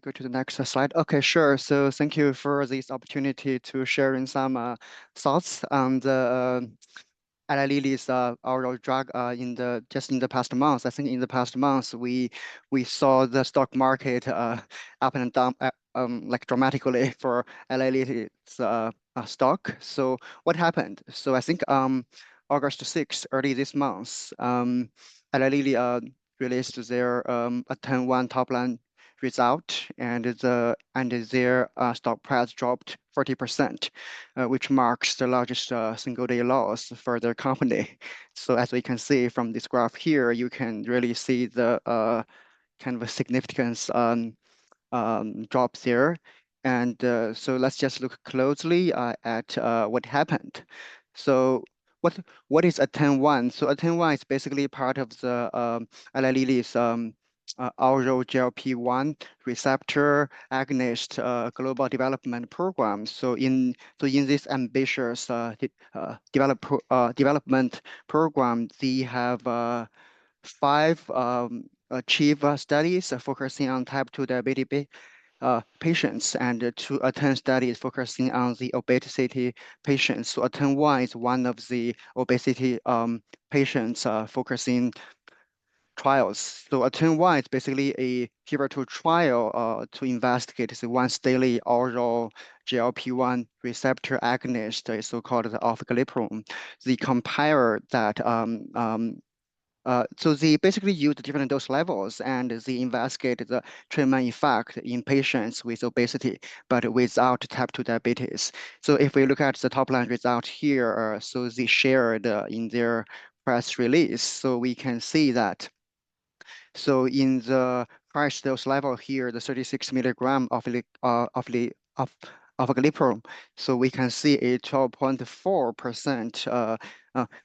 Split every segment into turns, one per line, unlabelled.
go to the next slide? Okay, sure. So thank you for this opportunity to sharing some thoughts on the Eli Lilly's oral drug in the just in the past months. I think in the past months we saw the stock market up and down like dramatically for Eli Lilly's stock. So what happened? So I think August 6th, early this month, Eli Lilly released their ATTAIN-1 top line result, and their stock price dropped 40%, which marks the largest single day loss for their company. So as we can see from this graph here, you can really see the kind of a significance drop there. And so let's just look closely at what happened. So what what is ATTAIN-1? So ATTAIN-1 is basically part of the Eli Lilly's oral GLP-1 receptor agonist global development program. So in this ambitious development program, they have five achieve studies focusing on type 2 diabetes patients, and two ATTAIN studies focusing on the obesity patients. So ATTAIN-1 is one of the obesity patients focusing trials. So ATTAIN-1 is basically a pivotal trial to investigate the once daily oral GLP-1 receptor agonist, so-called the Orforglipron. They compare that so they basically use different dose levels and they investigate the treatment effect in patients with obesity, but without type 2 diabetes. So if we look at the top line result here, so they shared in their press release, so we can see that. So in the first dose level here, the 36 milligram of glipron, so we can see a 12.4%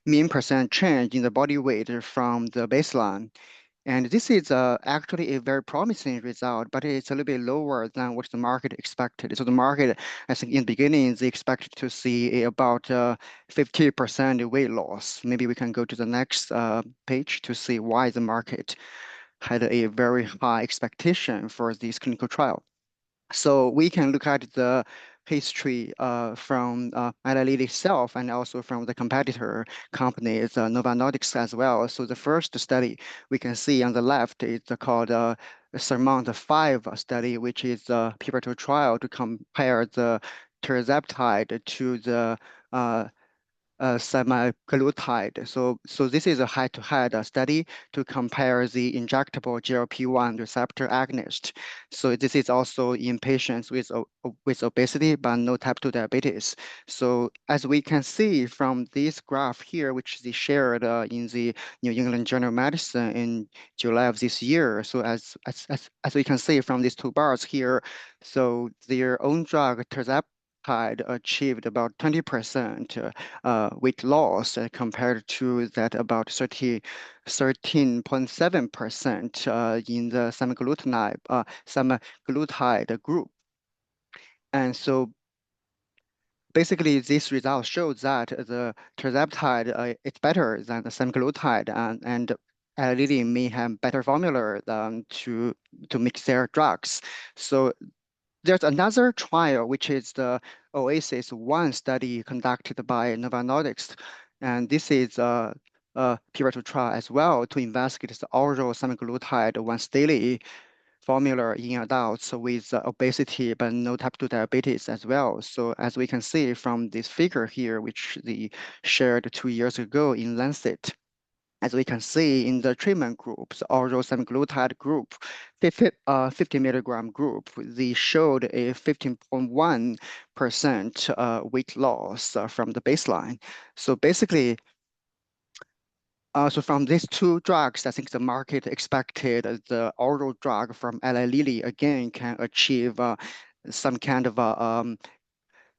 mean percent change in the body weight from the baseline. And this is actually a very promising result, but it's a little bit lower than what the market expected. So the market, I think in the beginning, they expected to see about 50% weight loss. Maybe we can go to the next page to see why the market had a very high expectation for this clinical trial. So we can look at the history from Eli Lilly itself and also from the competitor companies, Novo Nordisk as well. So the first study we can see on the left is called Estimand 5 study, which is a pivotal trial to compare the tirzepatide to the semaglutide. So this is a head-to-head study to compare the injectable GLP-1 receptor agonist. So this is also in patients with obesity but no type 2 diabetes. So as we can see from this graph here, which they shared in the New England Journal of Medicine in July of this year. So as we can see from these two bars here, so their own drug tirzepatide achieved about 20% weight loss compared to that about 13.7% in the semaglutide group. And so basically, this result shows that the tirzepatide is better than the semaglutide, and Eli Lilly may have better formula to mix their drugs. So there's another trial, which is the OASIS-1 study conducted by Novo Nordisk, and this is a pivotal trial as well to investigate the oral semaglutide once daily formula in adults with obesity but no type 2 diabetes as well. So as we can see from this figure here, which they shared 2 years ago in Lancet, as we can see in the treatment groups, oral semaglutide group, 50 milligram group, they showed a 15.1% weight loss from the baseline. So basically, so from these two drugs, I think the market expected the oral drug from Eli Lilly again can achieve some kind of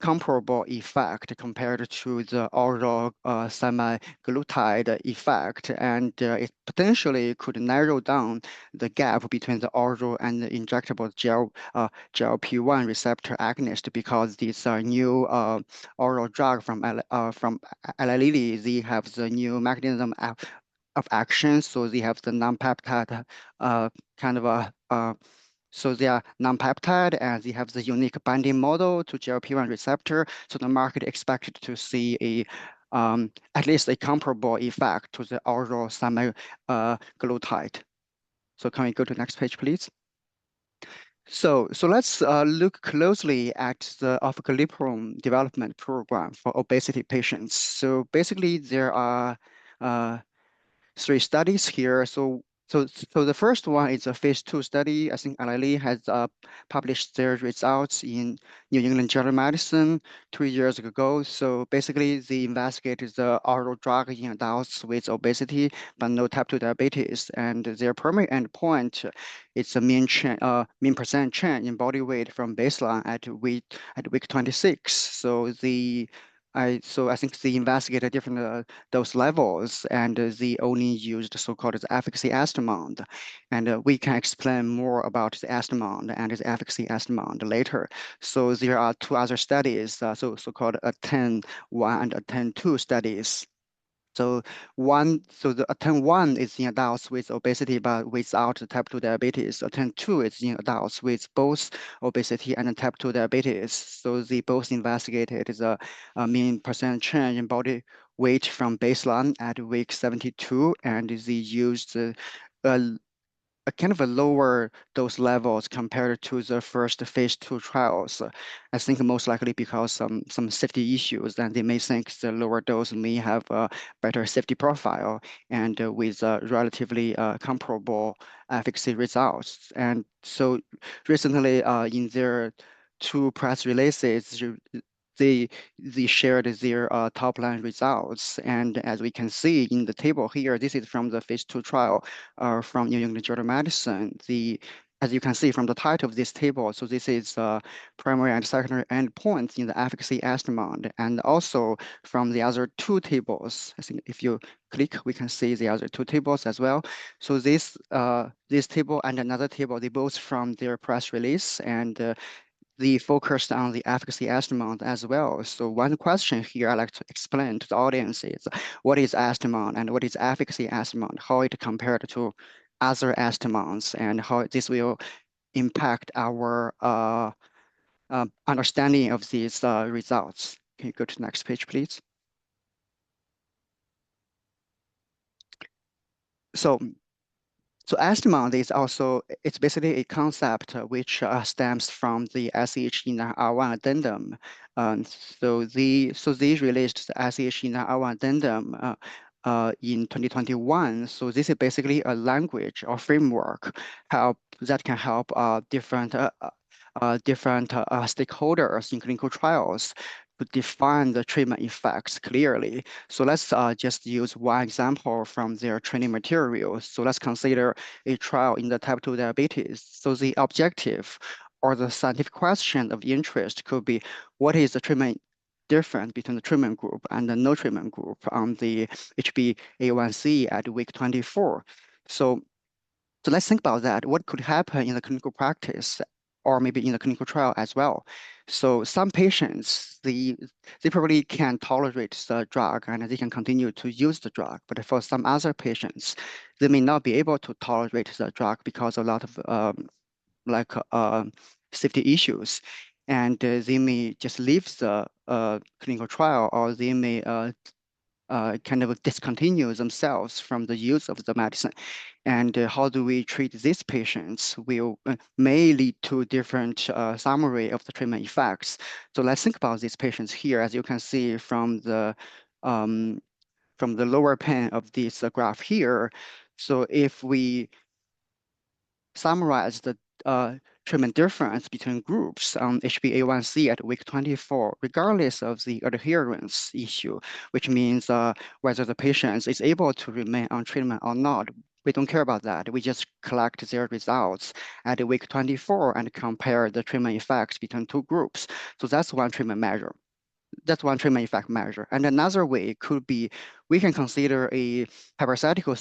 comparable effect compared to the oral semaglutide effect, and it potentially could narrow down the gap between the oral and the injectable GLP-1 receptor agonist, because these are new oral drug from Eli Lilly. They have the new mechanism of action, so they have the non-peptide kind of a So they are non-peptide and they have the unique binding model to GLP-1 receptor. So the market expected to see a at least a comparable effect to the oral semaglutide. So can we go to the next page, please? So let's look closely at the Orforglipron development program for obesity patients. So basically, there are uh, three studies here. So the first one is a phase 2 study. I think Eli Lilly has published their results in New England Journal of Medicine 2 years ago. So basically, they investigated the oral drug in adults with obesity but no type 2 diabetes, and their primary endpoint is a mean percent change in body weight from baseline at week 26. So I think they investigated different those levels, and they only used so-called the efficacy estimand. And we can explain more about the estimand and the efficacy estimand later. So there are two other studies, so-called ATTAIN-1 and ATTAIN-2 studies. So the ATTAIN-1 is in adults with obesity but without the type 2 diabetes. ATTAIN-2 is in adults with both obesity and type 2 diabetes. So they both investigated the mean percent change in body weight from baseline at week 72, and they used a a kind of a lower dose levels compared to the first phase 2 trials. I think most likely because some safety issues, and they may think the lower dose may have a better safety profile and with relatively comparable efficacy results. And so recently, in their two press releases, they they shared their top line results. And as we can see in the table here, this is from the phase 2 trial from New England Journal of Medicine. As you can see from the title of this table, so this is primary and secondary endpoints in the efficacy estimand, and also from the other two tables. I think if you click, we can see the other two tables as well. So this table and another table, they both from their press release, and they focused on the efficacy estimand as well. So one question here I like to explain to the audience is what is estimand and what is efficacy estimand, how it compared to other estimands, and how this will impact our understanding of these results. Can you go to the next page, please? So So Estimand is also, it's basically a concept which stems from the SH-R1 addendum. So they released the SH-R1 addendum in 2021. So this is basically a language or framework that can help different stakeholders in clinical trials to define the treatment effects clearly. So let's just use one example from their training materials. So let's consider a trial in the type 2 diabetes. So the objective or the scientific question of interest could be, what is the treatment difference between the treatment group and the no treatment group on the HbA1c at week 24? So let's think about that. What could happen in the clinical practice or maybe in the clinical trial as well? So some patients, they probably can tolerate the drug and they can continue to use the drug. But for some other patients, they may not be able to tolerate the drug because of a lot of like safety issues. And they may just leave the clinical trial, or they may kind of discontinue themselves from the use of the medicine. And how do we treat these patients will may lead to different summary of the treatment effects. So let's think about these patients here. As you can see um, from the lower pane of this graph here. So if we summarize the treatment difference between groups on HbA1c at week 24, regardless of the adherence issue, which means whether the patient is able to remain on treatment or not. We don't care about that. We just collect their results at week 24 and compare the treatment effects between two groups. So that's one treatment measure. That's one treatment effect measure. And another way could be we can consider a hypothetical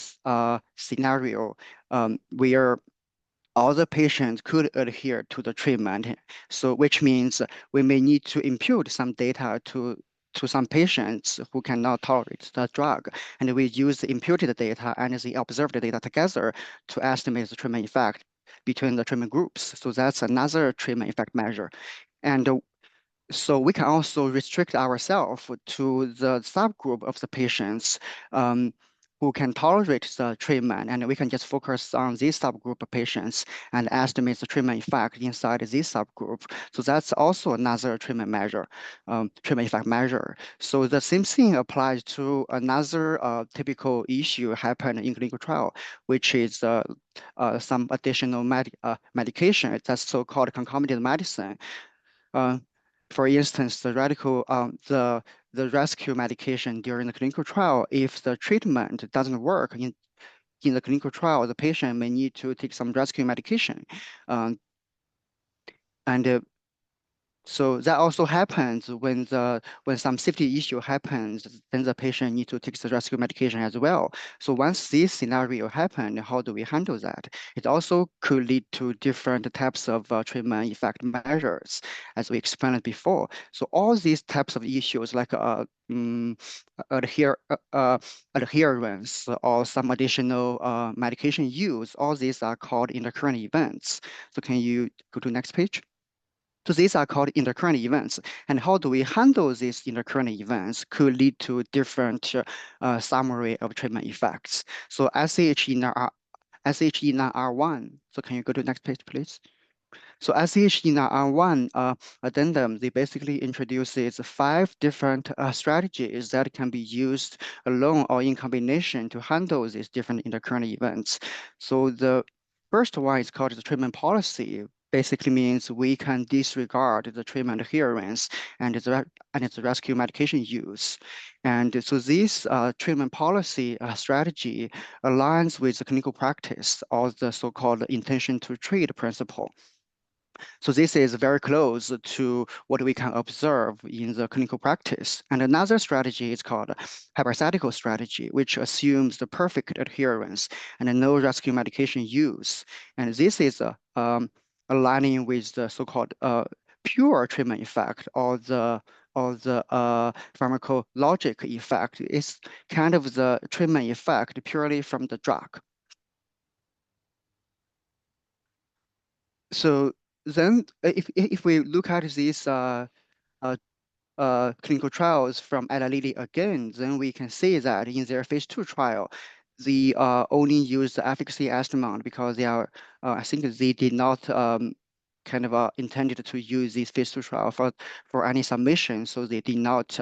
scenario where all the patients could adhere to the treatment. So which means we may need to impute some data to some patients who cannot tolerate the drug. And we use the imputed data and the observed data together to estimate the treatment effect. between the treatment groups. So that's another treatment effect measure. And so we can also restrict ourselves to the subgroup of the patients who can tolerate the treatment, and we can just focus on this subgroup of patients and estimate the treatment effect inside this subgroup. So that's also another treatment measure, treatment effect measure. So the same thing applies to another typical issue happen in clinical trial, which is some additional medication. That's so-called concomitant medicine. Uh, for instance, the rescue medication during the clinical trial, if the treatment doesn't work in the clinical trial, the patient may need to take some rescue medication. Um, and So that also happens when some safety issue happens, then the patient needs to take the rescue medication as well. So once this scenario happens, how do we handle that? It also could lead to different types of treatment effect measures, as we explained before. So all these types of issues like adhere, adherence or some additional medication use, all these are called intercurrent events. So can you go to next page? So these are called intercurrent events. And how do we handle these intercurrent events could lead to different summary of treatment effects. So SH in R1. So can you go to the next page, please? So SH in R1 addendum, they basically introduces 5 different strategies that can be used alone or in combination to handle these different intercurrent events. So the first one is called the treatment policy. Basically means we can disregard the treatment adherence and its rescue medication use. And so this treatment policy strategy aligns with the clinical practice or the so-called intention to treat principle. So this is very close to what we can observe in the clinical practice. And another strategy is called hypothetical strategy, which assumes the perfect adherence and no rescue medication use. And this is aligning with the so-called pure treatment effect or the pharmacologic effect. It's kind of the treatment effect purely from the drug. So then if we look at these uh, clinical trials from Eli Lilly again, then we can see that in their phase 2 trial, they only use the efficacy estimand because they are, I think they did not kind of intended to use this phase 2 trial for any submission, so they did not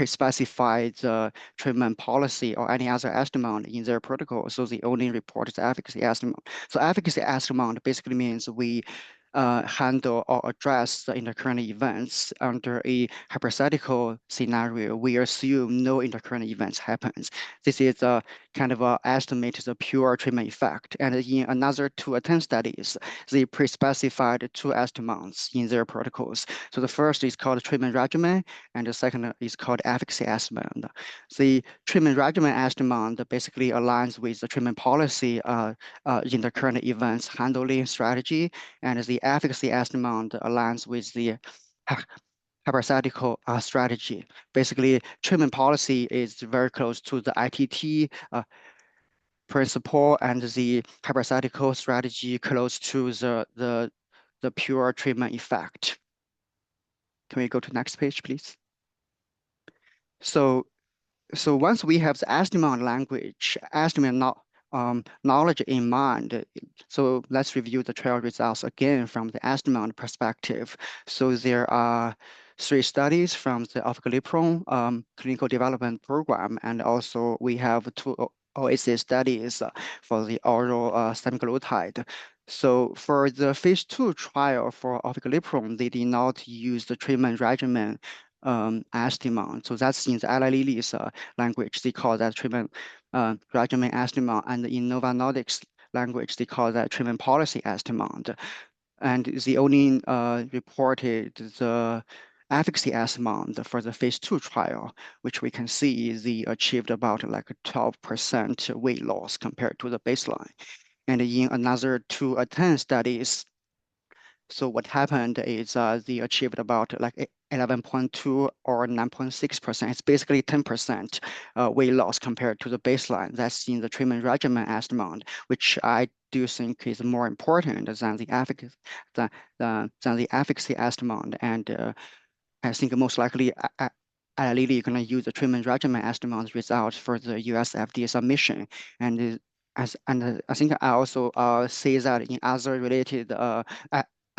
specify the treatment policy or any other estimand in their protocol, so they only report the efficacy estimand. So efficacy estimand basically means we handle or address the intercurrent events under a hypothetical scenario. We assume no intercurrent events happens. This is a kind of estimate the pure treatment effect. And in another 2 ATTAIN studies, they pre-specified 2 estimands in their protocols. So the first is called treatment regimen, and the second is called efficacy estimand. The treatment regimen estimand basically aligns with the treatment policy in the current events handling strategy, and the efficacy estimand aligns with the hypothetical strategy. Basically, treatment policy is very close to the ITT principle, and the hypothetical strategy close to the pure treatment effect. Can we go to next page, please? So once we have the estimand language, estimand knowledge in mind, so let's review the trial results again from the estimand perspective. So there are 3 studies from the Orforglipron clinical development program, and also we have 2 OASIS studies for the oral semaglutide. So for the phase 2 trial for Orforglipron, they did not use the treatment regimen estimand. So that's in the Eli Lilly's language. They call that treatment regimen estimand, and in Novo Nordisk's language, they call that treatment policy estimand. And they only reported the efficacy estimand for the phase 2 trial, which we can see they achieved about like 12% weight loss compared to the baseline. And in another 2 ATTAIN studies, So what happened is they achieved about like 11.2 or 9.6%. It's basically 10% weight loss compared to the baseline. That's in the treatment regimen estimand, which I do think is more important than the efficacy than the efficacy estimand. And I think most likely Eli Lilly going to use the treatment regimen estimand results for the US FDA submission. And I think I also see that in other related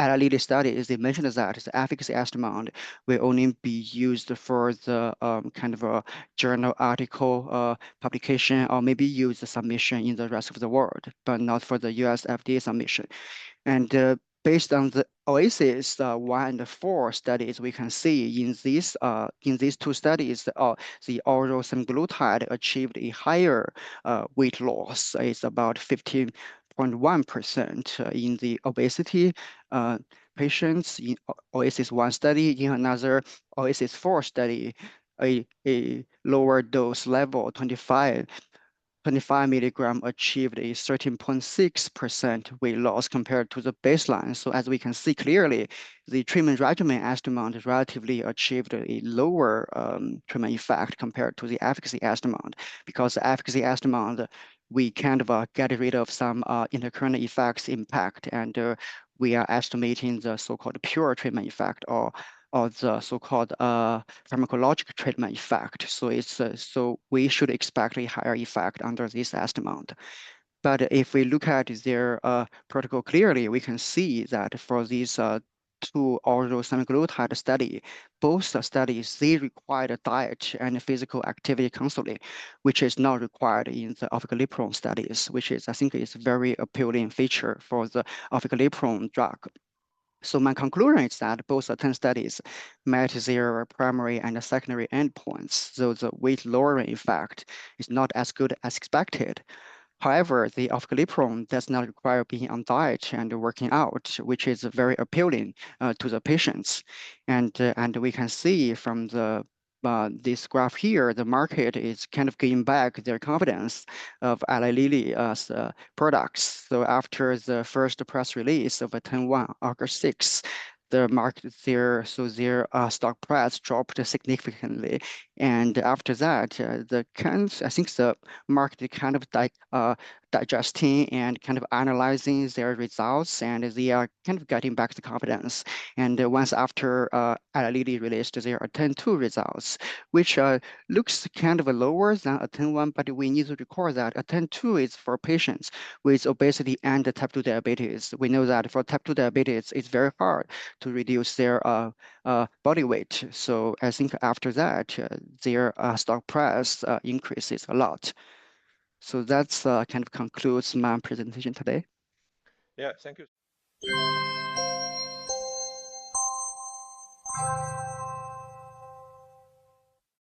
Eli Lilly studies, they mentioned that the efficacy estimand will only be used for the kind of a journal article publication, or maybe use the submission in the rest of the world, but not for the US FDA submission. And based on the OASIS 1 and 4 studies, we can see in these two studies, the oral semaglutide achieved a higher weight loss. It's about 15.1% in the obesity patients in OASIS 1 study. In another OASIS 4 study, a lower dose level, 25 milligram achieved a 13.6% weight loss compared to the baseline. So as we can see clearly, the treatment regimen estimand relatively achieved a lower treatment effect compared to the efficacy estimand, because the efficacy estimand, we kind of get rid of some intercurrent effects impact, and we are estimating the so-called pure treatment effect, or the so-called pharmacologic treatment effect. So so we should expect a higher effect under this estimate. But if we look at their protocol clearly, we can see that for these two oral semaglutide study, both studies, they required diet and physical activity counseling, which is not required in the Orforglipron studies, which is, I think, is a very appealing feature for the Orforglipron drug. So my conclusion is that both ATTAIN studies met their primary and secondary endpoints, though the weight lowering effect is not as good as expected. However, the Orforglipron does not require being on diet and working out, which is very appealing to the patients. And we can see from this graph here, the market is kind of getting back their confidence of Eli Lilly's products. So after the first press release of ATTAIN-1, August 6, the market their stock price dropped significantly, and after that, I think the market kind of digesting and kind of analyzing their results, and they are kind of getting back the confidence. And once after Eli Lilly released their ATTAIN-2 results, which looks kind of lower than ATTAIN-1, but we need to recall that ATTAIN-2 is for patients with obesity and type 2 diabetes. We know that for type 2 diabetes, it's very hard to reduce their body weight. So I think after that, their stock price increases a lot. So that's kind of concludes my presentation today.
Yeah, thank you.